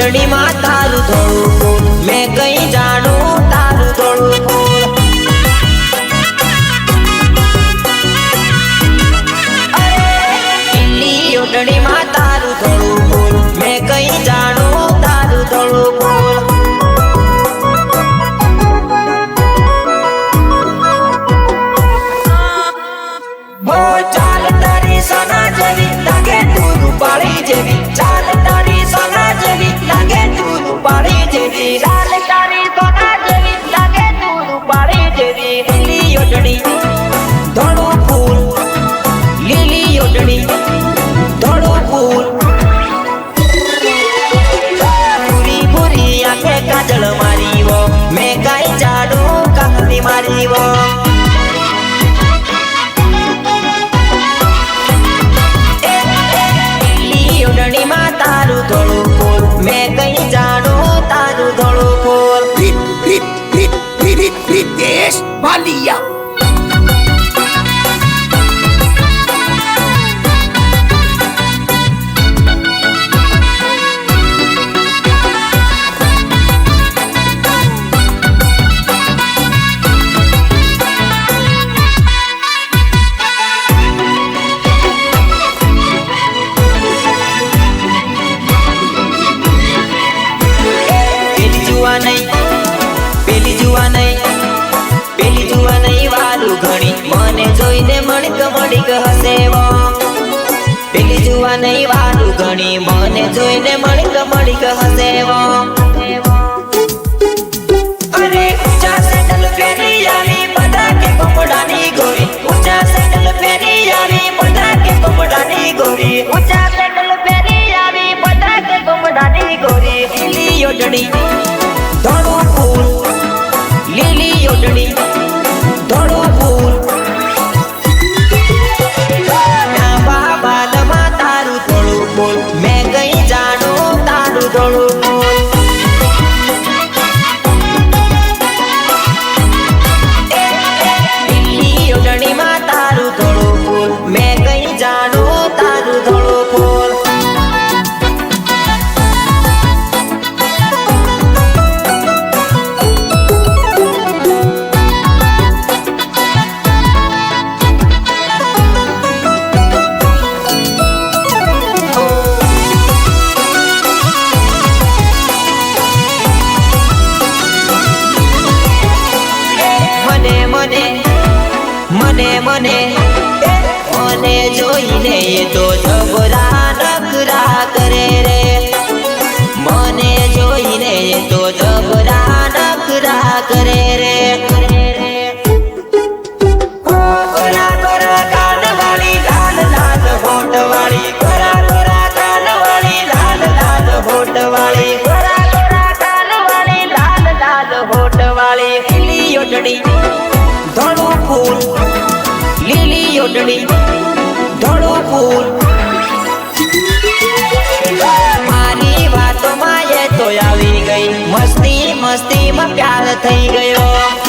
ઓઢણી માં તારું થોડું ફૂલ મેં કઈ જાણું તારું થોડું ફૂલ લીલી ઓઢણી માં તારું થોડું ફૂલ મેં કઈ જાણું તારું થોડું ફૂલ ચાલ તારી સોના જેવી લાગે તું રૂપાળી જેવી ચાલ તારી સોના જેવી લાગે તું રૂપાળી જેવી ચાલ તારી સોના જેવી લાગે તું રૂપાળી જેવી લીલી ઓઢણી ધોળું ફૂલ લીલી ઓઢણી ધોળું ફૂલ પૂરી પૂરી આંખે કાજળ મારી વો મેં કાઈ જાડું કાંદી મારી વો તારું થોડું ફૂલ મેં કઈ જાણું તારું થોડું ફૂલ Ritesh Malia. પેલી જુવા નહીં વાલું ઘણી મને જોઈને મણક મણક હસેવો પેલી જુવા નહીં વાલું ઘણી મને જોઈને મણક મણક હસેવો અરે ઊંચા સેન્ડલ પહેરી આવી બધા કે કપડાની ગોરી ઊંચા સેન્ડલ પહેરી આવી બધા કે કપડાની ગોરી ઊંચા સેન્ડલ પહેરી આવી બધા કે કપડાની ગોરી લીલી ઓઢણી ધોળું ફૂલ લીલી ઓઢણી ધોળું ફૂલ લાંબા બાલમાં તારું થોડું ફૂલ મેં કઈ જાણું તારું થોડું ફૂલ લીલી ઓઢણીમાં તારું થોડું ફૂલ મેં કઈ જાણું તારું થોડું ફૂલ મને જોઈને તો જબરા નખરા કરે રે મને જોઈને તો જબરા નખરા કરે રે ગોરા ગોરા કાનવાળી લાલ લાલ હોઠવાળી ગોરા ગોરા કાનવાળી લાલ લાલ હોઠવાળી ગોરા ગોરા કાનવાળી લાલ લાલ હોઠવાળી લીલી ઓઢણી ધોળું ફૂલ લીલી ઓઢણી ધોળું ફૂલ મારી વાતોમાં એ તો આવી ગઈ મસ્તી મસ્તીમાં પ્યાર થઈ ગયો